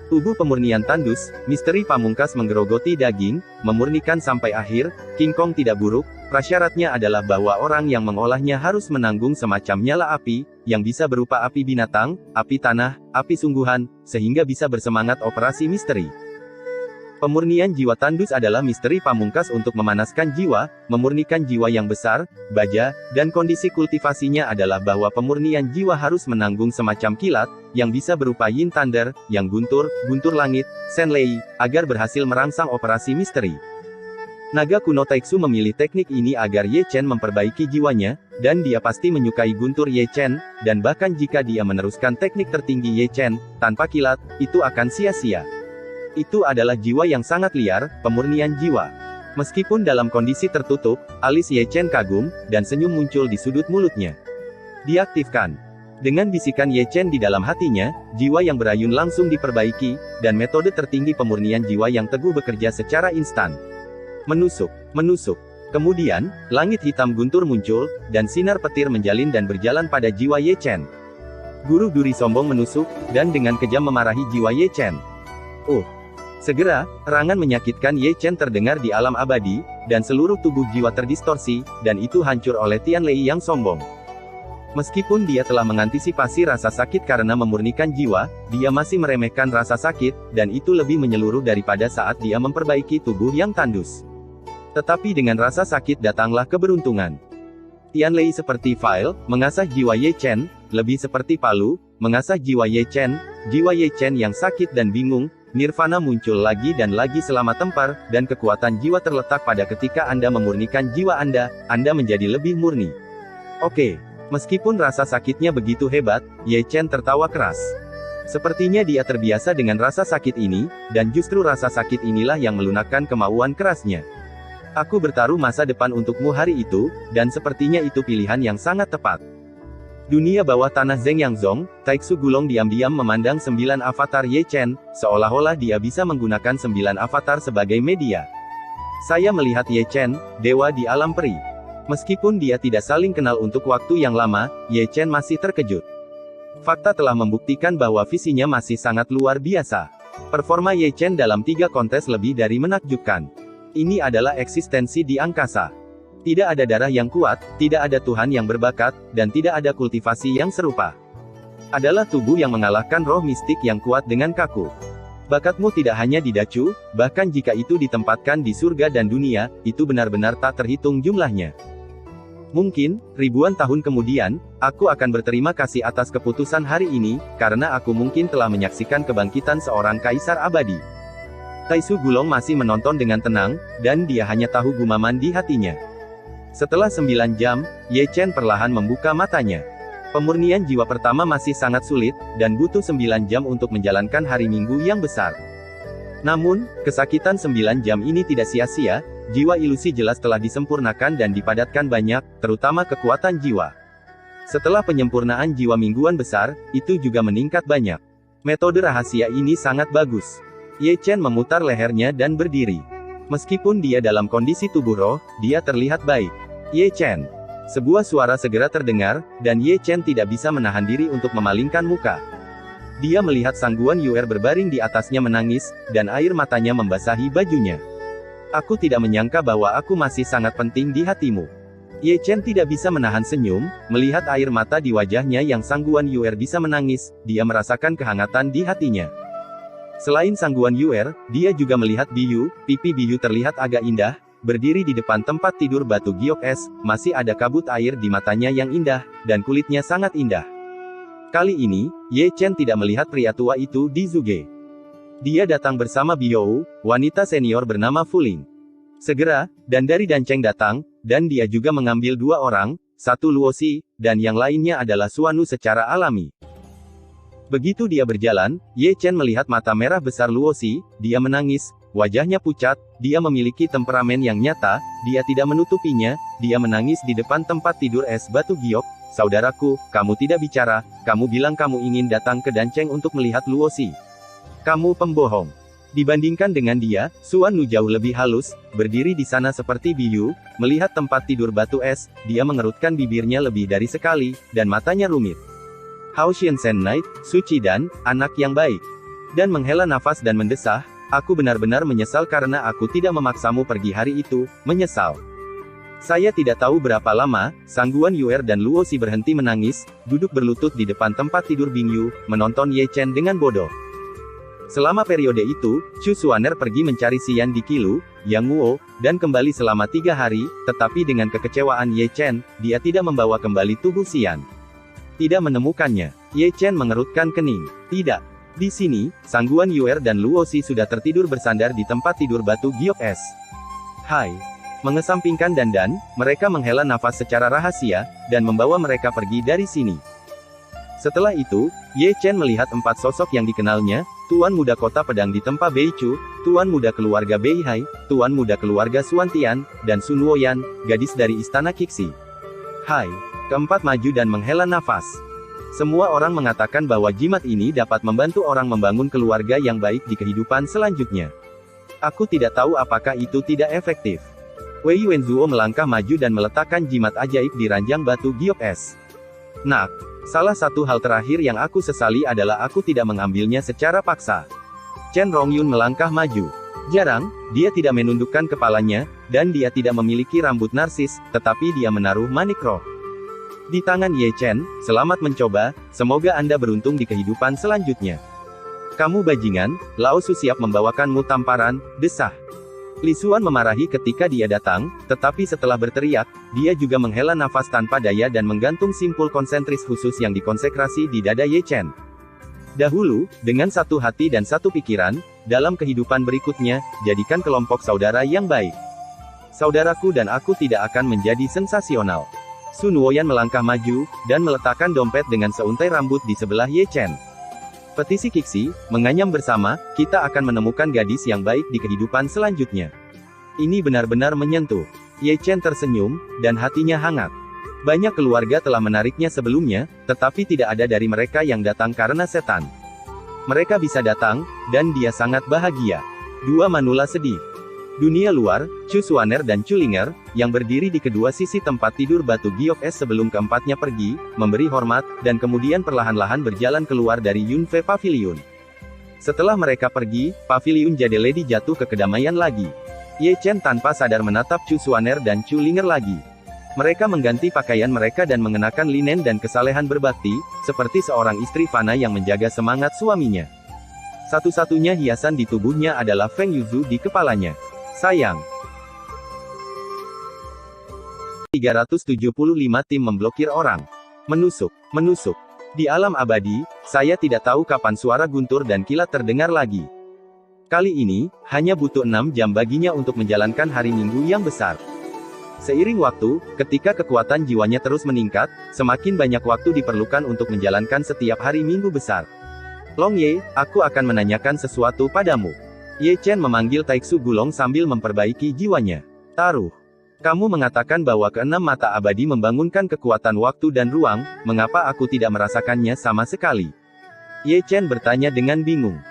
Tubuh pemurnian tandus, misteri pamungkas menggerogoti daging, memurnikan sampai akhir, King Kong tidak buruk, prasyaratnya adalah bahwa orang yang mengolahnya harus menanggung semacam nyala api, yang bisa berupa api binatang, api tanah, api sungguhan, sehingga bisa bersemangat operasi misteri. Pemurnian jiwa tandus adalah misteri pamungkas untuk memanaskan jiwa, memurnikan jiwa yang besar, baja, dan kondisi kultivasinya adalah bahwa pemurnian jiwa harus menanggung semacam kilat, yang bisa berupa Yin Thunder, yang guntur langit, Senlei, agar berhasil merangsang operasi misteri. Naga kuno Taixu memilih teknik ini agar Ye Chen memperbaiki jiwanya, dan dia pasti menyukai guntur Ye Chen, dan bahkan jika dia meneruskan teknik tertinggi Ye Chen, tanpa kilat, itu akan sia-sia. Itu adalah jiwa yang sangat liar, pemurnian jiwa. Meskipun dalam kondisi tertutup, alis Ye Chen kagum, dan senyum muncul di sudut mulutnya. Diaktifkan. Dengan bisikan Ye Chen di dalam hatinya, jiwa yang berayun langsung diperbaiki, dan metode tertinggi pemurnian jiwa yang teguh bekerja secara instan. Menusuk. Kemudian, langit hitam guntur muncul, dan sinar petir menjalin dan berjalan pada jiwa Ye Chen. Guru duri sombong menusuk, dan dengan kejam memarahi jiwa Ye Chen. Segera, erangan menyakitkan Ye Chen terdengar di alam abadi, dan seluruh tubuh jiwa terdistorsi, dan itu hancur oleh Tianlei yang sombong. Meskipun dia telah mengantisipasi rasa sakit karena memurnikan jiwa, dia masih meremehkan rasa sakit, dan itu lebih menyeluruh daripada saat dia memperbaiki tubuh yang tandus. Tetapi dengan rasa sakit datanglah keberuntungan. Tianlei seperti file, mengasah jiwa Ye Chen, lebih seperti palu, mengasah jiwa Ye Chen yang sakit dan bingung. Nirvana muncul lagi dan lagi selama tempar, dan kekuatan jiwa terletak pada ketika Anda memurnikan jiwa Anda menjadi lebih murni. Oke. Meskipun rasa sakitnya begitu hebat, Ye Chen tertawa keras. Sepertinya dia terbiasa dengan rasa sakit ini, dan justru rasa sakit inilah yang melunakkan kemauan kerasnya. Aku bertaruh masa depan untukmu hari itu, dan sepertinya itu pilihan yang sangat tepat. Dunia bawah tanah Zeng Yangzong, Taixu Gulong diam-diam memandang 9 avatar Ye Chen, seolah-olah dia bisa menggunakan 9 avatar sebagai media. Saya melihat Ye Chen, dewa di alam peri. Meskipun dia tidak saling kenal untuk waktu yang lama, Ye Chen masih terkejut. Fakta telah membuktikan bahwa visinya masih sangat luar biasa. Performa Ye Chen dalam 3 kontes lebih dari menakjubkan. Ini adalah eksistensi di angkasa. Tidak ada darah yang kuat, tidak ada Tuhan yang berbakat, dan tidak ada kultivasi yang serupa. Adalah tubuh yang mengalahkan roh mistik yang kuat dengan kaku. Bakatmu tidak hanya di Dacu, bahkan jika itu ditempatkan di surga dan dunia, itu benar-benar tak terhitung jumlahnya. Mungkin, ribuan tahun kemudian, aku akan berterima kasih atas keputusan hari ini, karena aku mungkin telah menyaksikan kebangkitan seorang kaisar abadi. Taixu Gulong masih menonton dengan tenang, dan dia hanya tahu gumaman di hatinya. Setelah 9 jam, Ye Chen perlahan membuka matanya. Pemurnian jiwa pertama masih sangat sulit, dan butuh 9 jam untuk menjalankan hari Minggu yang besar. Namun, kesakitan 9 jam ini tidak sia-sia, jiwa ilusi jelas telah disempurnakan dan dipadatkan banyak, terutama kekuatan jiwa. Setelah penyempurnaan jiwa mingguan besar, itu juga meningkat banyak. Metode rahasia ini sangat bagus. Ye Chen memutar lehernya dan berdiri. Meskipun dia dalam kondisi tubuh roh, dia terlihat baik. Ye Chen. Sebuah suara segera terdengar, dan Ye Chen tidak bisa menahan diri untuk memalingkan muka. Dia melihat Sang Guan Yuer berbaring di atasnya menangis, dan air matanya membasahi bajunya. Aku tidak menyangka bahwa aku masih sangat penting di hatimu. Ye Chen tidak bisa menahan senyum, melihat air mata di wajahnya yang Sangguan Yuer bisa menangis, dia merasakan kehangatan di hatinya. Selain Sangguan Yuer, dia juga melihat Biyu, pipi Biyu terlihat agak indah, berdiri di depan tempat tidur batu giok es, masih ada kabut air di matanya yang indah, dan kulitnya sangat indah. Kali ini, Ye Chen tidak melihat pria tua itu di Zuge. Dia datang bersama Biou, wanita senior bernama Fuling. Segera, dan dari Danceng datang, dan dia juga mengambil 2 orang, satu Luosi, dan yang lainnya adalah Suanu secara alami. Begitu dia berjalan, Ye Chen melihat mata merah besar Luosi, dia menangis, wajahnya pucat, dia memiliki temperamen yang nyata, dia tidak menutupinya, dia menangis di depan tempat tidur es batu giok. Saudaraku, kamu tidak bicara, kamu bilang kamu ingin datang ke Danceng untuk melihat Luosi. Kamu pembohong. Dibandingkan dengan dia, Suanu jauh lebih halus, berdiri di sana seperti Biyu, melihat tempat tidur batu es, dia mengerutkan bibirnya lebih dari sekali, dan matanya rumit. Hao Xiansen Knight, suci dan, anak yang baik. Dan menghela nafas dan mendesah, aku benar-benar menyesal karena aku tidak memaksamu pergi hari itu, menyesal. Saya tidak tahu berapa lama, Sangguan Yuer dan Luosi berhenti menangis, duduk berlutut di depan tempat tidur Bingyu, menonton Ye Chen dengan bodoh. Selama periode itu, Chu Xuaner pergi mencari Xian di Qilu, Yang Wuo, dan kembali selama 3 hari, tetapi dengan kekecewaan Ye Chen, dia tidak membawa kembali tubuh Xian. Tidak menemukannya. Ye Chen mengerutkan kening. Tidak. Di sini, Sangguan Yuer dan Luosi sudah tertidur bersandar di tempat tidur batu giok es. Hai. Mengesampingkan dandan, mereka menghela nafas secara rahasia, dan membawa mereka pergi dari sini. Setelah itu, Ye Chen melihat 4 sosok yang dikenalnya, Tuan Muda Kota Pedang di Tempa Beichu, Tuan Muda Keluarga Beihai, Tuan Muda Keluarga Suantian, dan Sun Woyan, gadis dari Istana Qixi. Hai. Keempat maju dan menghela nafas. Semua orang mengatakan bahwa jimat ini dapat membantu orang membangun keluarga yang baik di kehidupan selanjutnya. Aku tidak tahu apakah itu tidak efektif. Wei Wenzuo melangkah maju dan meletakkan jimat ajaib di ranjang batu giok es. Nak. Salah satu hal terakhir yang aku sesali adalah aku tidak mengambilnya secara paksa. Chen Rongyun melangkah maju. Jarang, dia tidak menundukkan kepalanya, dan dia tidak memiliki rambut narsis, tetapi dia menaruh manik roh di tangan Ye Chen. Selamat mencoba, semoga Anda beruntung di kehidupan selanjutnya. Kamu bajingan, Lao Su siap membawakanmu tamparan, desah. Li Xuan memarahi ketika dia datang, tetapi setelah berteriak, dia juga menghela nafas tanpa daya dan menggantung simpul konsentris khusus yang dikonsekrasi di dada Ye Chen. Dahulu, dengan satu hati dan satu pikiran, dalam kehidupan berikutnya, jadikan kelompok saudara yang baik. Saudaraku dan aku tidak akan menjadi sensasional. Sun Woyan melangkah maju, dan meletakkan dompet dengan seuntai rambut di sebelah Ye Chen. Petisi Qixi, menganyam bersama, kita akan menemukan gadis yang baik di kehidupan selanjutnya. Ini benar-benar menyentuh. Ye Chen tersenyum, dan hatinya hangat. Banyak keluarga telah menariknya sebelumnya, tetapi tidak ada dari mereka yang datang karena setan. Mereka bisa datang, dan dia sangat bahagia. 2 manula sedih. Dunia luar, Chu Xuaner dan Chu Linger, yang berdiri di kedua sisi tempat tidur batu giok es sebelum keempatnya pergi, memberi hormat, dan kemudian perlahan-lahan berjalan keluar dari Yunfei Pavilion. Setelah mereka pergi, Pavilion Jade Lady jatuh ke kedamaian lagi. Ye Chen tanpa sadar menatap Chu Xuaner dan Chu Linger lagi. Mereka mengganti pakaian mereka dan mengenakan linen dan kesalehan berbakti, seperti seorang istri fana yang menjaga semangat suaminya. Satu-satunya hiasan di tubuhnya adalah Feng Yuzu di kepalanya. Sayang. 375 tim memblokir orang. Menusuk. Di alam abadi, saya tidak tahu kapan suara guntur dan kilat terdengar lagi. Kali ini, hanya butuh 6 jam baginya untuk menjalankan hari Minggu yang besar. Seiring waktu, ketika kekuatan jiwanya terus meningkat, semakin banyak waktu diperlukan untuk menjalankan setiap hari Minggu besar. Long Ye, aku akan menanyakan sesuatu padamu. Ye Chen memanggil Taiksu Gulong sambil memperbaiki jiwanya. Taruh. Kamu mengatakan bahwa keenam mata abadi membangunkan kekuatan waktu dan ruang, mengapa aku tidak merasakannya sama sekali? Ye Chen bertanya dengan bingung.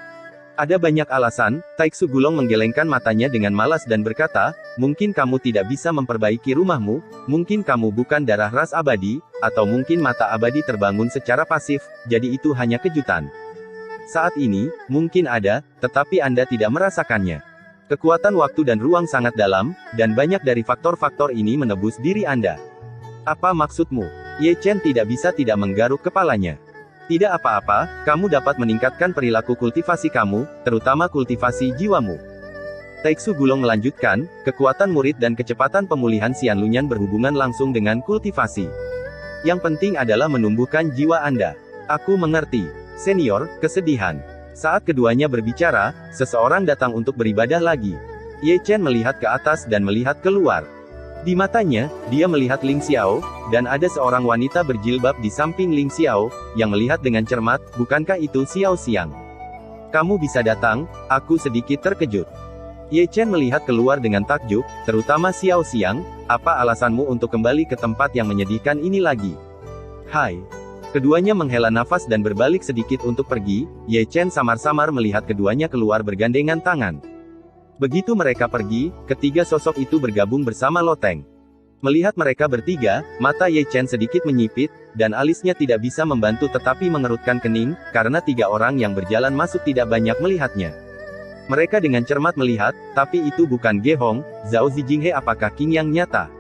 Ada banyak alasan, Taiksu Gulong menggelengkan matanya dengan malas dan berkata, mungkin kamu tidak bisa memperbaiki rumahmu, mungkin kamu bukan darah ras abadi, atau mungkin mata abadi terbangun secara pasif, jadi itu hanya kejutan. Saat ini, mungkin ada, tetapi Anda tidak merasakannya. Kekuatan waktu dan ruang sangat dalam, dan banyak dari faktor-faktor ini menebus diri Anda. Apa maksudmu? Ye Chen tidak bisa tidak menggaruk kepalanya. Tidak apa-apa, kamu dapat meningkatkan perilaku kultivasi kamu, terutama kultivasi jiwamu. Taixu Gulong melanjutkan, kekuatan murid dan kecepatan pemulihan Xian Lunyan berhubungan langsung dengan kultivasi. Yang penting adalah menumbuhkan jiwa Anda. Aku mengerti. Senior, kesedihan. Saat keduanya berbicara, seseorang datang untuk beribadah lagi. Ye Chen melihat ke atas dan melihat keluar. Di matanya, dia melihat Ling Xiao, dan ada seorang wanita berjilbab di samping Ling Xiao, yang melihat dengan cermat, bukankah itu Xiao Xiang? Kamu bisa datang, aku sedikit terkejut. Ye Chen melihat keluar dengan takjub, terutama Xiao Xiang, apa alasanmu untuk kembali ke tempat yang menyedihkan ini lagi? Hai. Keduanya menghela nafas dan berbalik sedikit untuk pergi. Ye Chen samar-samar melihat keduanya keluar bergandengan tangan. Begitu mereka pergi, ketiga sosok itu bergabung bersama Loteng. Melihat mereka bertiga, mata Ye Chen sedikit menyipit, dan alisnya tidak bisa membantu tetapi mengerutkan kening, karena tiga orang yang berjalan masuk tidak banyak melihatnya. Mereka dengan cermat melihat, tapi itu bukan Ge Hong, Zhao Zijinghe apakah King yang nyata.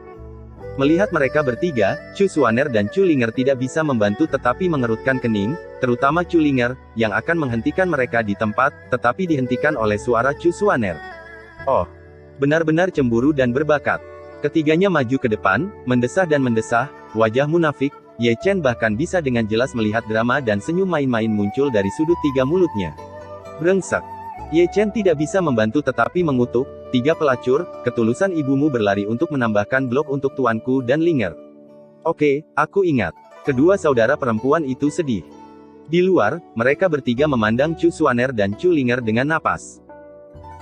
Melihat mereka bertiga, Chu Xuaner dan Chu Linger tidak bisa membantu tetapi mengerutkan kening, terutama Chu Linger, yang akan menghentikan mereka di tempat, tetapi dihentikan oleh suara Chu Xuaner. Oh, benar-benar cemburu dan berbakat. Ketiganya maju ke depan, mendesah dan mendesah, wajah munafik. Ye Chen bahkan bisa dengan jelas melihat drama dan senyum main-main muncul dari sudut tiga mulutnya. Brengsek. Ye Chen tidak bisa membantu tetapi mengutuk, tiga pelacur, ketulusan ibumu berlari untuk menambahkan blok untuk tuanku dan Linger. Oke, aku ingat. Kedua saudara perempuan itu sedih. Di luar, mereka bertiga memandang Chu Xuaner dan Chu Linger dengan napas.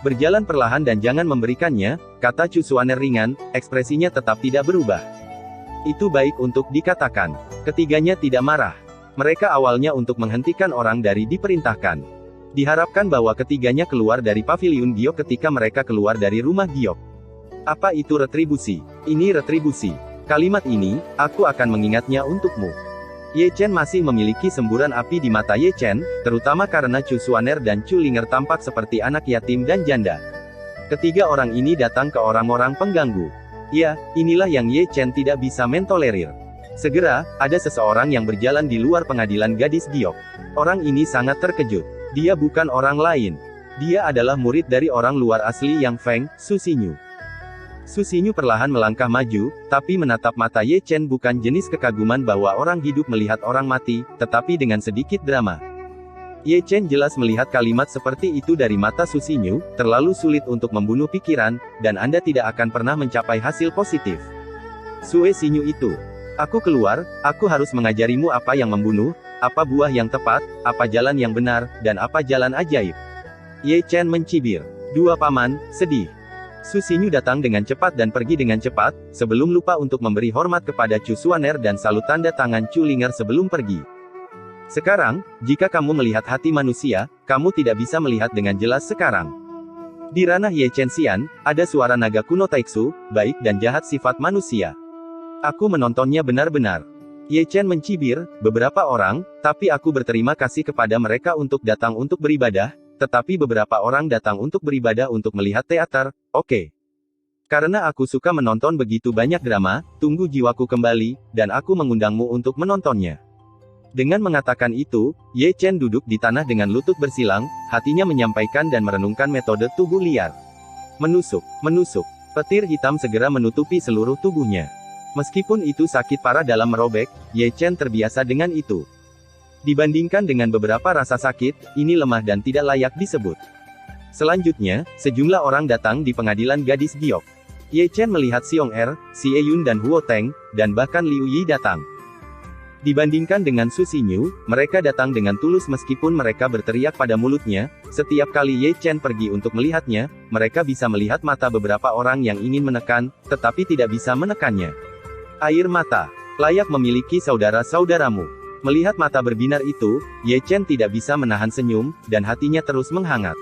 Berjalan perlahan dan jangan memberikannya, kata Chu Xuaner ringan, ekspresinya tetap tidak berubah. Itu baik untuk dikatakan. Ketiganya tidak marah. Mereka awalnya untuk menghentikan orang dari diperintahkan. Diharapkan bahwa ketiganya keluar dari paviliun Giok ketika mereka keluar dari rumah Giok. Apa itu retribusi? Ini retribusi. Kalimat ini, aku akan mengingatnya untukmu. Ye Chen masih memiliki semburan api di mata Ye Chen, terutama karena Chu Xuaner dan Chu Linger tampak seperti anak yatim dan janda. Ketiga orang ini datang ke orang-orang pengganggu. Ya, inilah yang Ye Chen tidak bisa mentolerir. Segera, ada seseorang yang berjalan di luar pengadilan gadis Giok. Orang ini sangat terkejut. Dia bukan orang lain. Dia adalah murid dari orang luar asli Yang Feng, Su Xinyu. Su Xinyu perlahan melangkah maju, tapi menatap mata Ye Chen bukan jenis kekaguman bahwa orang hidup melihat orang mati, tetapi dengan sedikit drama. Ye Chen jelas melihat kalimat seperti itu dari mata Su Xinyu, terlalu sulit untuk membunuh pikiran, dan Anda tidak akan pernah mencapai hasil positif. Sue Xinyu itu. Aku keluar, aku harus mengajarimu apa yang membunuh, apa buah yang tepat, apa jalan yang benar, dan apa jalan ajaib. Ye Chen mencibir. Dua paman, sedih. Su Xinyu datang dengan cepat dan pergi dengan cepat, sebelum lupa untuk memberi hormat kepada Chu Xuaner dan salut tanda tangan Chu Linger sebelum pergi. Sekarang, jika kamu melihat hati manusia, kamu tidak bisa melihat dengan jelas sekarang. Di ranah Ye Chen Xian, ada suara naga kuno Taixu, baik dan jahat sifat manusia. Aku menontonnya benar-benar. Ye Chen mencibir, beberapa orang, tapi aku berterima kasih kepada mereka untuk datang untuk beribadah, tetapi beberapa orang datang untuk beribadah untuk melihat teater, oke. Karena aku suka menonton begitu banyak drama, tunggu jiwaku kembali, dan aku mengundangmu untuk menontonnya. Dengan mengatakan itu, Ye Chen duduk di tanah dengan lutut bersilang, hatinya menyampaikan dan merenungkan metode tubuh liar. Menusuk, menusuk. Petir hitam segera menutupi seluruh tubuhnya. Meskipun itu sakit parah dalam merobek, Ye Chen terbiasa dengan itu. Dibandingkan dengan beberapa rasa sakit, ini lemah dan tidak layak disebut. Selanjutnya, sejumlah orang datang di pengadilan gadis Giok. Ye Chen melihat Xiong Er, Xie Yun dan Huo Teng, dan bahkan Liu Yi datang. Dibandingkan dengan Su Xinyu, mereka datang dengan tulus meskipun mereka berteriak pada mulutnya. Setiap kali Ye Chen pergi untuk melihatnya, mereka bisa melihat mata beberapa orang yang ingin menekan, tetapi tidak bisa menekannya. Air mata. Layak memiliki saudara-saudaramu. Melihat mata berbinar itu, Ye Chen tidak bisa menahan senyum, dan hatinya terus menghangat.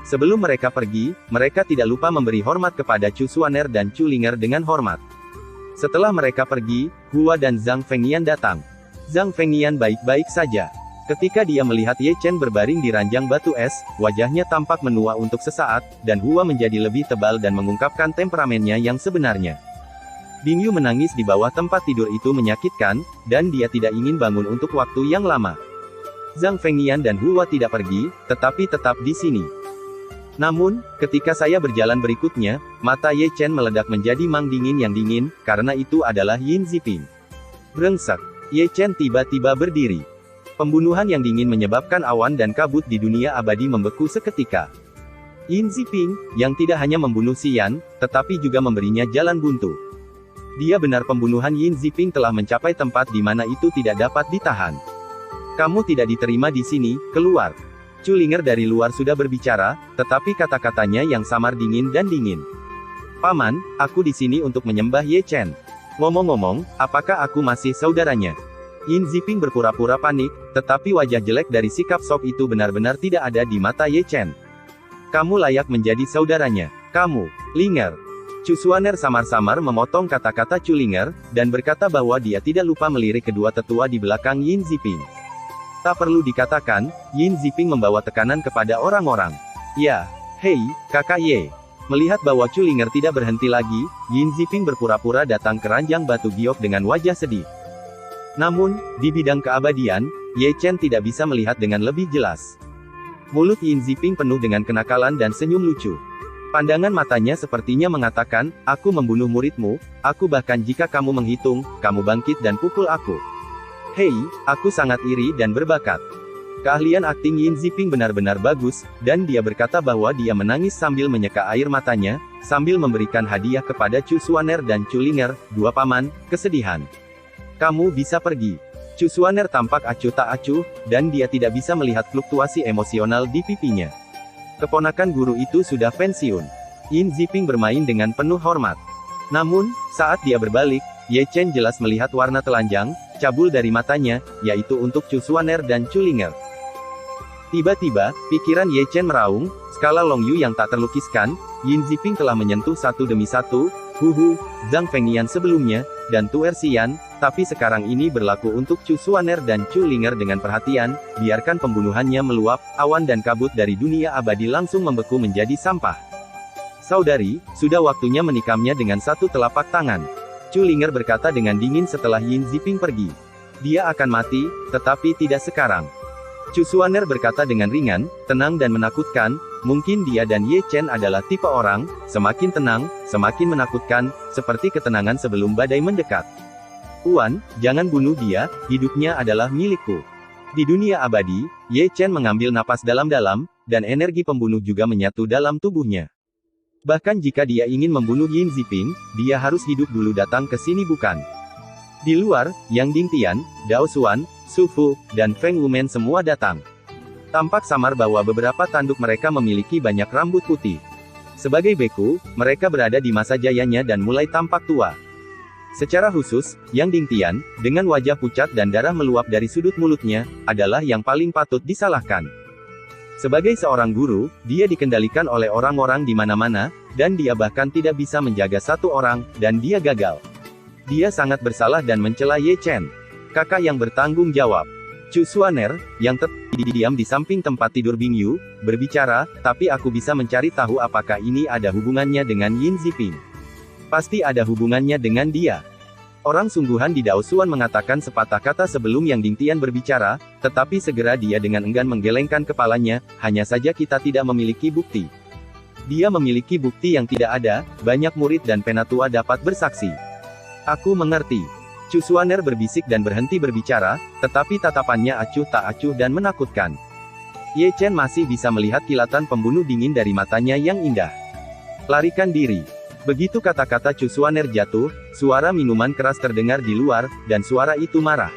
Sebelum mereka pergi, mereka tidak lupa memberi hormat kepada Chu Xuaner dan Chu Linger dengan hormat. Setelah mereka pergi, Hua dan Zhang Fengyan datang. Zhang Fengyan baik-baik saja. Ketika dia melihat Ye Chen berbaring di ranjang batu es, wajahnya tampak menua untuk sesaat, dan Hua menjadi lebih tebal dan mengungkapkan temperamennya yang sebenarnya. Bing Yu menangis di bawah tempat tidur itu menyakitkan, dan dia tidak ingin bangun untuk waktu yang lama. Zhang Fengnian dan Hua tidak pergi, tetapi tetap di sini. Namun, ketika saya berjalan berikutnya, mata Ye Chen meledak menjadi mang dingin yang dingin, karena itu adalah Yin Ziping. Brengsek. Ye Chen tiba-tiba berdiri. Pembunuhan yang dingin menyebabkan awan dan kabut di dunia abadi membeku seketika. Yin Ziping, yang tidak hanya membunuh Xian, tetapi juga memberinya jalan buntu. Dia benar, pembunuhan Yin Ziping telah mencapai tempat di mana itu tidak dapat ditahan. Kamu tidak diterima di sini, keluar. Chu Linger dari luar sudah berbicara, tetapi kata-katanya yang samar dingin dan dingin. Paman, aku di sini untuk menyembah Ye Chen. Ngomong-ngomong, apakah aku masih saudaranya? Yin Ziping berpura-pura panik, tetapi wajah jelek dari sikap Sok itu benar-benar tidak ada di mata Ye Chen. Kamu layak menjadi saudaranya. Kamu, Linger. Chu Xuaner samar-samar memotong kata-kata Chu Linger, dan berkata bahwa dia tidak lupa melirik kedua tetua di belakang Yin Ziping. Tak perlu dikatakan, Yin Ziping membawa tekanan kepada orang-orang. Ya, hei, kakak Ye. Melihat bahwa Chu Linger tidak berhenti lagi, Yin Ziping berpura-pura datang ke ranjang batu giok dengan wajah sedih. Namun, di bidang keabadian, Ye Chen tidak bisa melihat dengan lebih jelas. Mulut Yin Ziping penuh dengan kenakalan dan senyum lucu. Pandangan matanya sepertinya mengatakan, aku membunuh muridmu, aku bahkan jika kamu menghitung, kamu bangkit dan pukul aku. Hei, aku sangat iri dan berbakat. Keahlian akting Yin Ziping benar-benar bagus, dan dia berkata bahwa dia menangis sambil menyeka air matanya, sambil memberikan hadiah kepada Chu Xuaner dan Chu Linger, dua paman, kesedihan. Kamu bisa pergi. Chu Xuaner tampak acuh tak acuh, dan dia tidak bisa melihat fluktuasi emosional di pipinya. Keponakan guru itu sudah pensiun. Yin Ziping bermain dengan penuh hormat. Namun, saat dia berbalik, Ye Chen jelas melihat warna telanjang, cabul dari matanya, yaitu untuk Chu Xuaner dan Chu Linger. Tiba-tiba, pikiran Ye Chen meraung, skala Long Yu yang tak terlukiskan, Yin Ziping telah menyentuh satu demi satu, Zhang Fengnian sebelumnya, dan Tuer Xian, tapi sekarang ini berlaku untuk Chu Xuaner dan Chu Linger dengan perhatian, biarkan pembunuhannya meluap, awan dan kabut dari dunia abadi langsung membeku menjadi sampah. Saudari, sudah waktunya menikamnya dengan satu telapak tangan. Chu Linger berkata dengan dingin setelah Yin Ziping pergi. Dia akan mati, tetapi tidak sekarang. Chu Xuaner berkata dengan ringan, tenang dan menakutkan, mungkin dia dan Ye Chen adalah tipe orang, semakin tenang, semakin menakutkan, seperti ketenangan sebelum badai mendekat. Tuan, jangan bunuh dia, hidupnya adalah milikku. Di dunia abadi, Ye Chen mengambil napas dalam-dalam, dan energi pembunuh juga menyatu dalam tubuhnya. Bahkan jika dia ingin membunuh Yin Ziping, dia harus hidup dulu datang ke sini bukan? Di luar, Yang Dingtian, Dao Xuan, Su Fu, dan Feng Wumen semua datang. Tampak samar bahwa beberapa tanduk mereka memiliki banyak rambut putih. Sebagai beku, mereka berada di masa jayanya dan mulai tampak tua. Secara khusus, Yang Dingtian, dengan wajah pucat dan darah meluap dari sudut mulutnya, adalah yang paling patut disalahkan. Sebagai seorang guru, dia dikendalikan oleh orang-orang di mana-mana, dan dia bahkan tidak bisa menjaga satu orang, dan dia gagal. Dia sangat bersalah dan mencela Ye Chen. Kakak yang bertanggung jawab. Chu Xuaner, yang diam di samping tempat tidur Bing Yu, berbicara, tapi aku bisa mencari tahu apakah ini ada hubungannya dengan Yin Ziping. Pasti ada hubungannya dengan dia. Orang sungguhan di Dao Xuan mengatakan sepatah kata sebelum Yang Dingtian berbicara, tetapi segera dia dengan enggan menggelengkan kepalanya, hanya saja kita tidak memiliki bukti. Dia memiliki bukti yang tidak ada, banyak murid dan penatua dapat bersaksi. Aku mengerti. Chu Xuaner berbisik dan berhenti berbicara, tetapi tatapannya acuh tak acuh dan menakutkan. Ye Chen masih bisa melihat kilatan pembunuh dingin dari matanya yang indah. Larikan diri. Begitu kata-kata Chu Xuaner jatuh, suara minuman keras terdengar di luar, dan suara itu marah.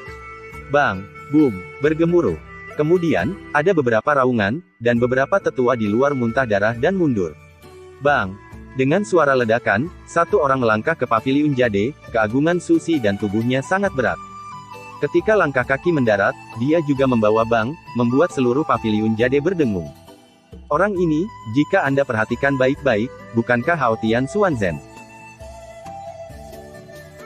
Bang, boom, bergemuruh. Kemudian, ada beberapa raungan, dan beberapa tetua di luar muntah darah dan mundur. Bang! Dengan suara ledakan, satu orang melangkah ke paviliun Jade, keagungan Susi dan tubuhnya sangat berat. Ketika langkah kaki mendarat, dia juga membawa bang, membuat seluruh paviliun Jade berdengung. Orang ini, jika Anda perhatikan baik-baik, bukankah Hao Tian Xuanzhen?